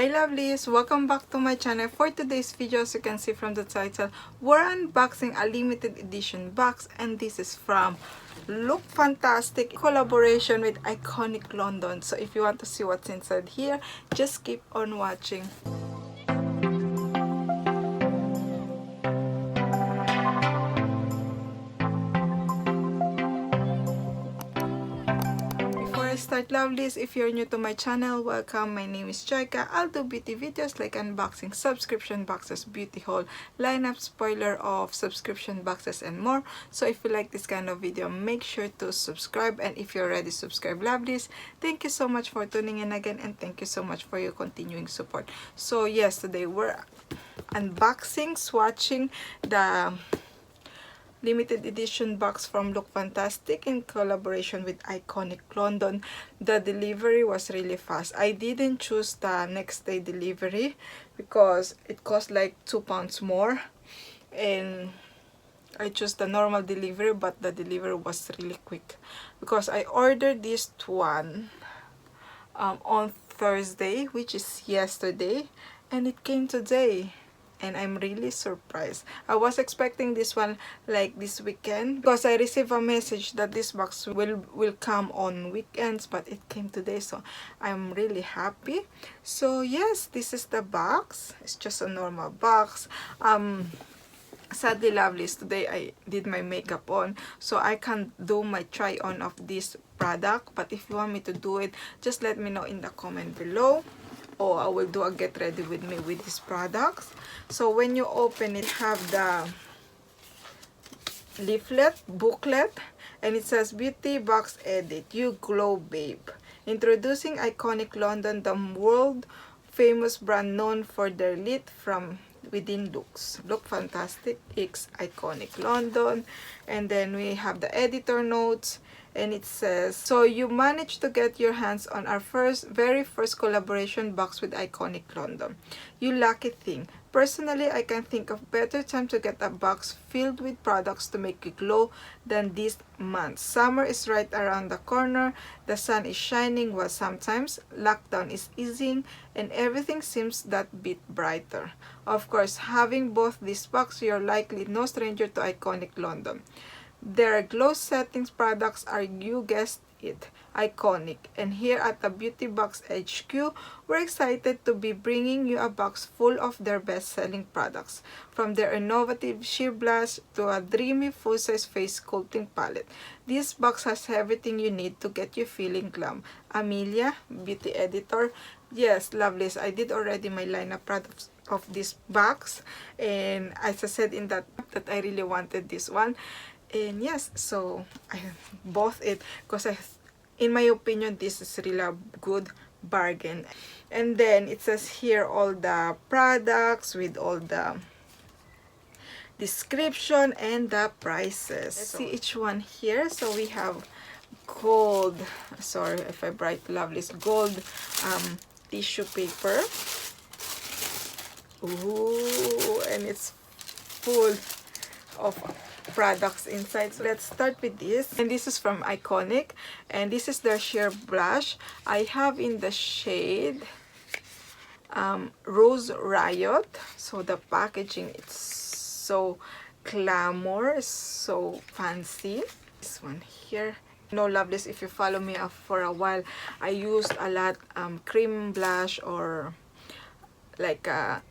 Hi lovelies, welcome back to my channel. For today's video, as you can see from the title, we're unboxing a limited edition box, and this is from Look Fantastic collaboration with Iconic London. So if you want to see what's inside here, just keep on watching. Start lovelies, if you're new to my channel, welcome. My name is Jayca. I'll do beauty videos like unboxing subscription boxes, beauty haul, lineup, spoiler of subscription boxes, and more. So if you like this kind of video, make sure to subscribe, and if you're already subscribed lovelies, thank you so much for tuning in again, and thank you so much for your continuing support. So yes, today we're unboxing, swatching the limited edition box from Look Fantastic in collaboration with Iconic London. The delivery was really fast. I didn't choose the next day delivery because it cost like £2 more, and I chose the normal delivery, but the delivery was really quick because I ordered this one on Thursday, which is yesterday, and it came today. And I'm really surprised. I was expecting this one like this weekend because I received a message that this box will come on weekends, but it came today, so I'm really happy. So yes, this is the box. It's just a normal box. Sadly lovelies, today I did my makeup on, so I can't do my try on of this product, but if you want me to do it, just let me know in the comment below, or I will do a get ready with me with these products. So when you open it, have the leaflet, booklet, and it says Beauty Box Edit, You Glow Babe. Introducing Iconic London, the world famous brand known for their lit from within looks. Look Fantastic X Iconic London. And then we have the editor notes, and it says, so you managed to get your hands on our very first collaboration box with Iconic London. You lucky thing. Personally, I can think of better time to get a box filled with products to make you glow than this month. Summer is right around the corner, the sun is shining while sometimes lockdown is easing, and everything seems that bit brighter. Of course, having both this box, you're likely no stranger to Iconic London. Their glow settings products are, you guessed it, iconic. And here at the BeautyBox HQ, we're excited to be bringing you a box full of their best-selling products. From their innovative sheer blush to a dreamy full-size face sculpting palette, this box has everything you need to get you feeling glam. Amelia, beauty editor. Yes, lovelies, I did already my lineup products of this box, and as I said in that I really wanted this one. And yes, so I bought it because in my opinion, this is really a good bargain. And then it says here all the products with all the description and the prices. Let's see each one here. So we have gold, sorry if I bright lovelies, gold tissue paper. Ooh, and it's full of products inside. So let's start with this, and this is from Iconic, and this is their sheer blush. I have in the shade Rose Riot. So the packaging, it's so glamorous, so fancy. This one here, no lovelies, if you follow me up for a while, I used a lot cream blush or like a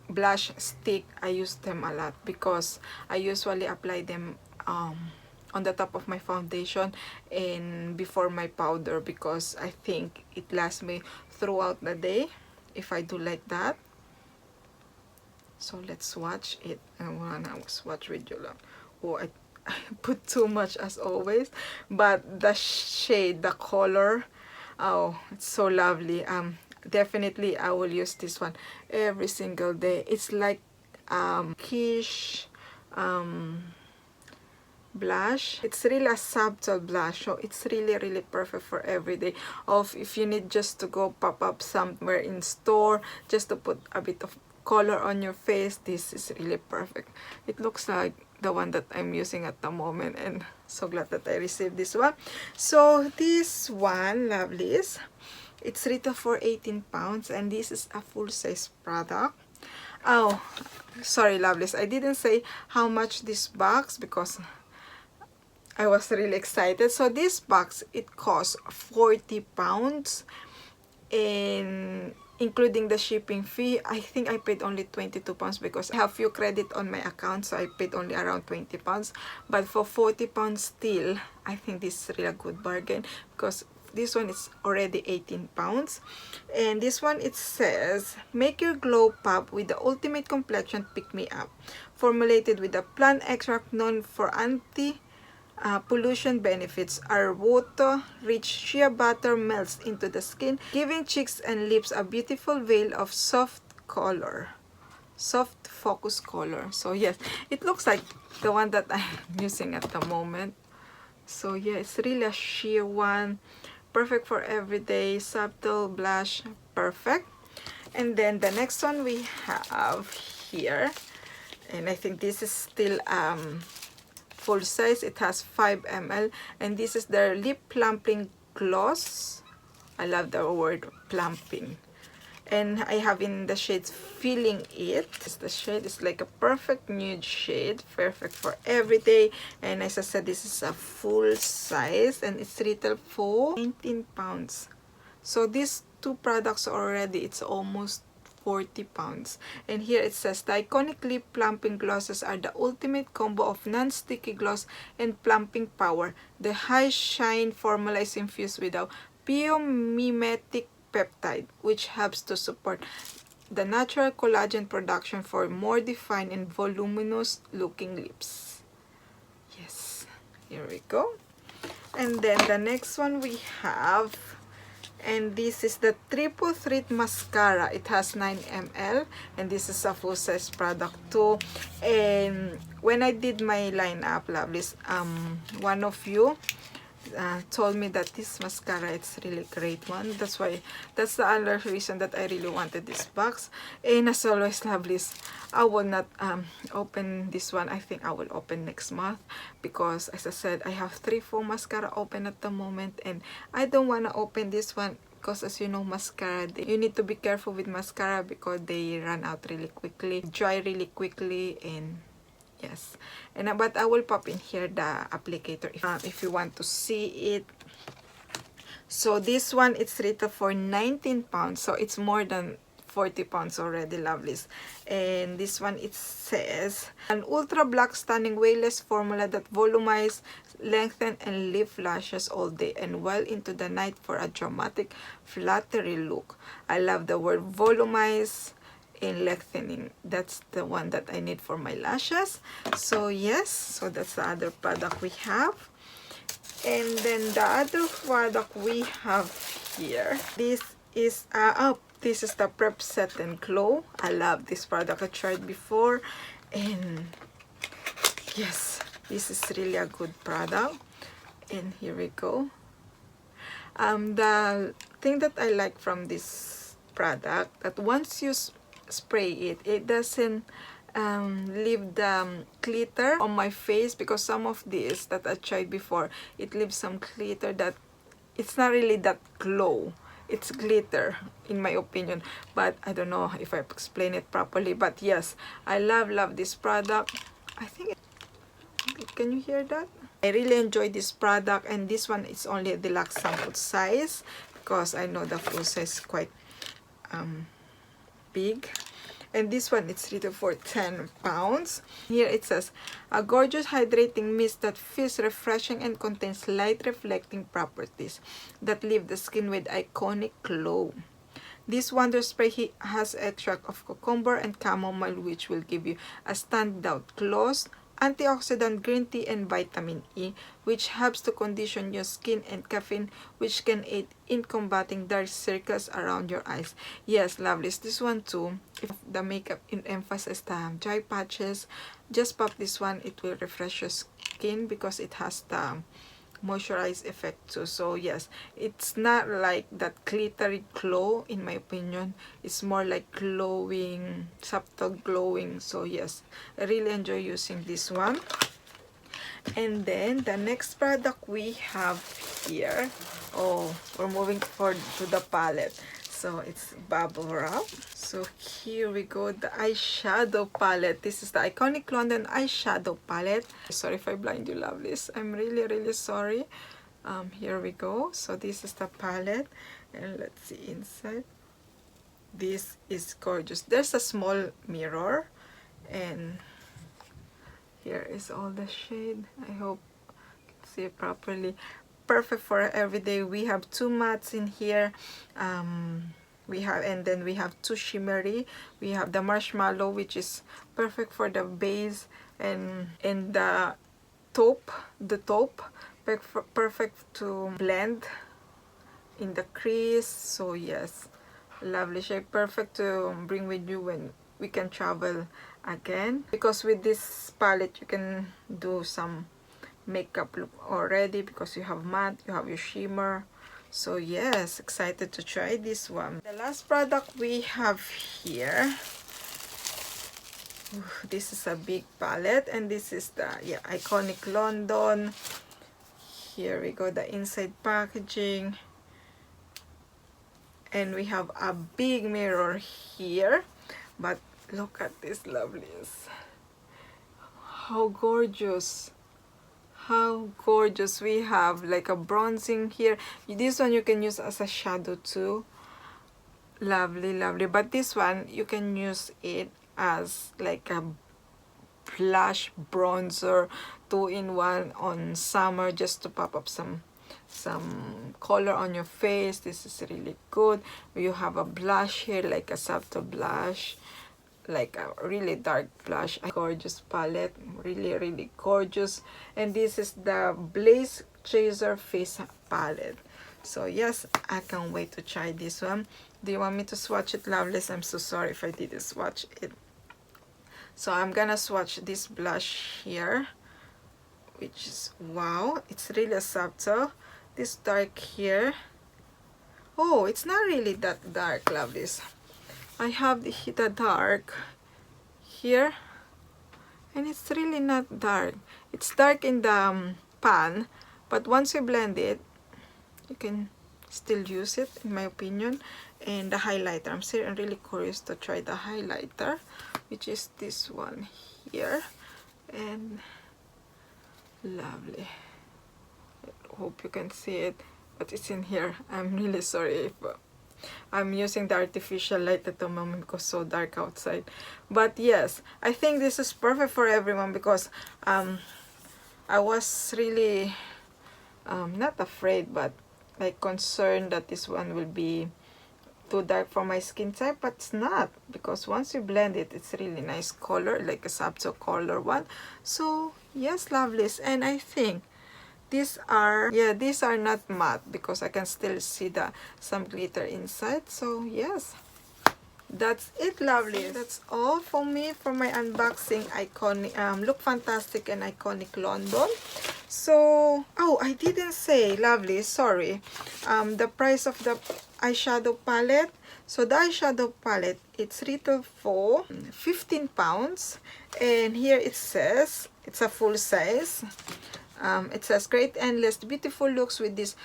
blush stick. I use them a lot because I usually apply them on the top of my foundation and before my powder, because I think it lasts me throughout the day if I do like that. So let's swatch it. I wanna swatch with you lang. Oh, I put too much as always, but the shade, the color, oh, it's so lovely. Definitely I will use this one every single day. It's like quiche blush. It's really a subtle blush, so it's really perfect for every day. Of if you need just to go pop up somewhere in store just to put a bit of color on your face, this is really perfect. It looks like the one that I'm using at the moment, and so glad that I received this one. So this one, lovelies, It's retail for 18 pounds, and this is a full size product. Oh, sorry lovelies, I didn't say how much this box because I was really excited. So this box, it costs 40 pounds, and including the shipping fee, I think I paid only 22 pounds because I have few credit on my account, so I paid only around 20 pounds. But for 40 pounds still, I think this is really a good bargain because this one is already 18 pounds. And this one, it says, make your glow pop with the ultimate complexion pick-me-up. Formulated with a plant extract known for pollution benefits. Our water-rich shea butter melts into the skin, giving cheeks and lips a beautiful veil of soft focus color. So yes, it looks like the one that I'm using at the moment. So yeah, it's really a sheer one, perfect for everyday, subtle blush, perfect. And then the next one we have here, and I think this is still full size. It has 5 ml, and this is their lip plumping gloss. I love the word plumping, and I have in the shades Feeling It. The shade is like a perfect nude shade, perfect for everyday. And as I said, this is a full size, and it's retail for 19 pounds. So these two products already, it's almost 40 pounds. And here it says, the iconic lip plumping glosses are the ultimate combo of non-sticky gloss and plumping power. The high shine formula is infused with a biomimetic peptide, which helps to support the natural collagen production for more defined and voluminous looking lips. Yes, here we go. And then the next one we have, and this is the Triple Threat Mascara. It has 9 ml, and this is a full size product too. And when I did my lineup, lovelies, one of you told me that this mascara, it's really great one. That's the other reason that I really wanted this box. And as always, lovelies, I will not open this one. I think I will open next month because, as I said, I have 3 full mascara open at the moment, and I don't want to open this one because, as you know, mascara, you need to be careful with mascara because they run out really quickly, dry really quickly. And yes, and but I will pop in here the applicator if you want to see it. So this one, it's retail for 19 pounds, so it's more than 40 pounds already, lovelies. And this one, it says, an ultra black stunning waveless formula that volumize, lengthen, and lift lashes all day and well into the night for a dramatic flattery look. I love the word volumize and lengthening. That's the one that I need for my lashes. So yes, so that's the other product we have. And then the other product we have here, this is this is the Prep Set and Glow. I love this product. I tried before, and yes, this is really a good product. And here we go. The thing that I like from this product, that once you spray it, it doesn't leave the glitter on my face, because some of these that I tried before, it leaves some glitter that it's not really that glow. It's glitter, in my opinion, but I don't know if I explain it properly. But yes, I love this product. I think can you hear that? I really enjoy this product, and this one is only a deluxe sample size because I know the full size is quite big. And this one, it's retail for 10 pounds. Here it says, a gorgeous hydrating mist that feels refreshing and contains light reflecting properties that leave the skin with iconic glow. This wonder spray has extract of cucumber and chamomile, which will give you a standout gloss, antioxidant green tea, and vitamin E, which helps to condition your skin, and caffeine, which can aid in combating dark circles around your eyes. Yes, lovelies, this one too. If the makeup emphasizes the dry patches, just pop this one. It will refresh your skin because it has the moisturize effect too. So yes, it's not like that glittery glow, in my opinion. It's more like glowing, subtle glowing. So yes, I really enjoy using this one. And then the next product we have here, Oh, we're moving forward to the palette. So it's bubble wrap. So here we go, the eyeshadow palette. This is the Iconic London eyeshadow palette. Sorry if I blind you, lovelies. I'm really sorry. Here we go. So this is the palette, and let's see inside. This is gorgeous. There's a small mirror, and here is all the shade. I hope you can see it properly. Perfect for everyday. We have two mattes in here. And then we have two shimmery. We have the marshmallow, which is perfect for the base, and the taupe, perfect to blend in the crease. So yes, lovely shade, perfect to bring with you when we can travel again, because with this palette you can do some makeup look already, because you have matte, you have your shimmer. So yes, excited to try this one. The last product we have here, this is a big palette, and this is the Iconic London. Here we go, the inside packaging, and we have a big mirror here. But look at this, lovelies. How gorgeous. How gorgeous. We have like a bronzing here. This one you can use as a shadow too. Lovely, lovely. But this one you can use it as like a blush bronzer, 2-in-1 on summer, just to pop up some color on your face. This is really good. You have a blush here, like a subtle blush, like a really dark blush. A gorgeous palette, really gorgeous. And this is the Blaze Chaser Face Palette. So yes, I can't wait to try this one. Do you want me to swatch it, lovelies? I'm so sorry if I didn't swatch it. So I'm gonna swatch this blush here, which is, wow, it's really subtle. This dark here, oh, it's not really that dark, lovelies. I have the dark here, and it's really not dark. It's dark in the pan, but once you blend it, you can still use it, in my opinion. And the highlighter, I'm really curious to try the highlighter, which is this one here. And lovely. I hope you can see it, but it's in here. I'm really sorry if I'm using the artificial light at the moment because it's so dark outside. But yes, I think this is perfect for everyone, because I was really not afraid, but like concerned that this one will be too dark for my skin type, but it's not, because once you blend it, it's really nice color, like a subtle color one. So yes, lovelies. And I think these are not matte, because I can still see some glitter inside. So yes, that's it, lovelies. That's all for me for my unboxing Look Fantastic and Iconic London. So, oh, I didn't say, lovely, sorry, the price of the eyeshadow palette. So the eyeshadow palette, it's retail for £15, and here it says it's a full size. It says create endless beautiful looks with these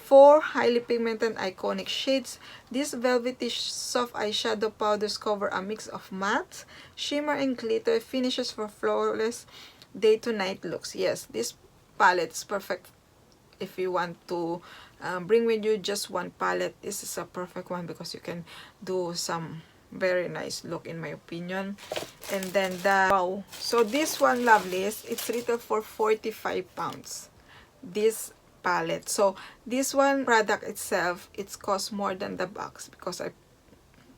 4 highly pigmented iconic shades. These velvety soft eyeshadow powders cover a mix of matte, shimmer, and glitter finishes for flawless day to night looks. Yes, this palette is perfect if you want to bring with you just one palette. This is a perfect one, because you can do some very nice look, in my opinion. And then wow, so this one, lovelies, it's retail for £45, this palette. So this one product itself, it's cost more than the box, because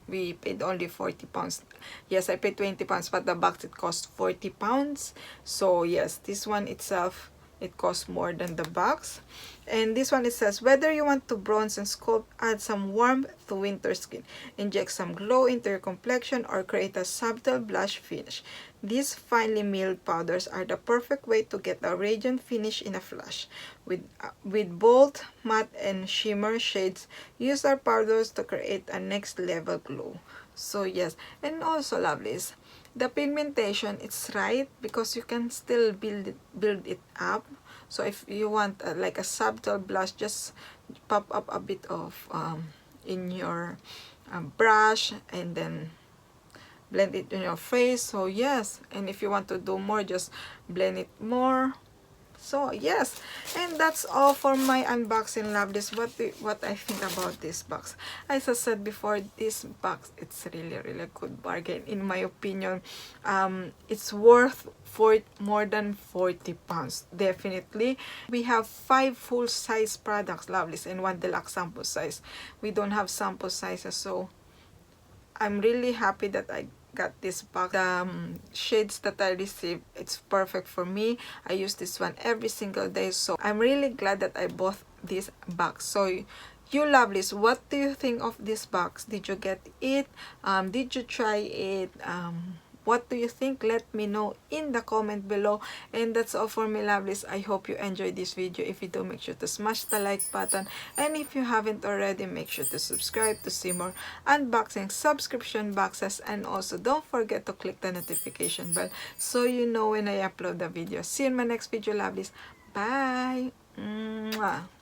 we paid only £40. Yes, I paid £20, but the box it cost £40. So yes, this one itself, it costs more than the box. And this one, it says, whether you want to bronze and sculpt, add some warmth to winter skin, inject some glow into your complexion, or create a subtle blush finish, these finely milled powders are the perfect way to get a radiant finish in a flash. With bold, matte, and shimmer shades, use our powders to create a next level glow. So yes, and also, lovelies, the pigmentation, it's right, because you can still build it up So if you want like a subtle blush, just pop up a bit of in your brush and then blend it in your face. So yes, and if you want to do more, just blend it more. So yes, and that's all for my unboxing, lovelies. What I think about this box. As I said before, this box, it's really good bargain in my opinion. It's worth more than 40 pounds definitely. We have 5 full size products, lovelies, and 1 deluxe sample size. We don't have sample sizes, so I'm really happy that I got this box. The shades that I received, it's perfect for me. I use this one every single day, so I'm really glad that I bought this box. So you lovelies, what do you think of this box? Did you get it? Did you try it? What do you think? Let me know in the comment below. And that's all for me, lovelies. I hope you enjoyed this video. If you do, make sure to smash the like button, and if you haven't already, make sure to subscribe to see more unboxing subscription boxes, and also don't forget to click the notification bell so you know when I upload the video. See you in my next video, lovelies. Bye. Mwah.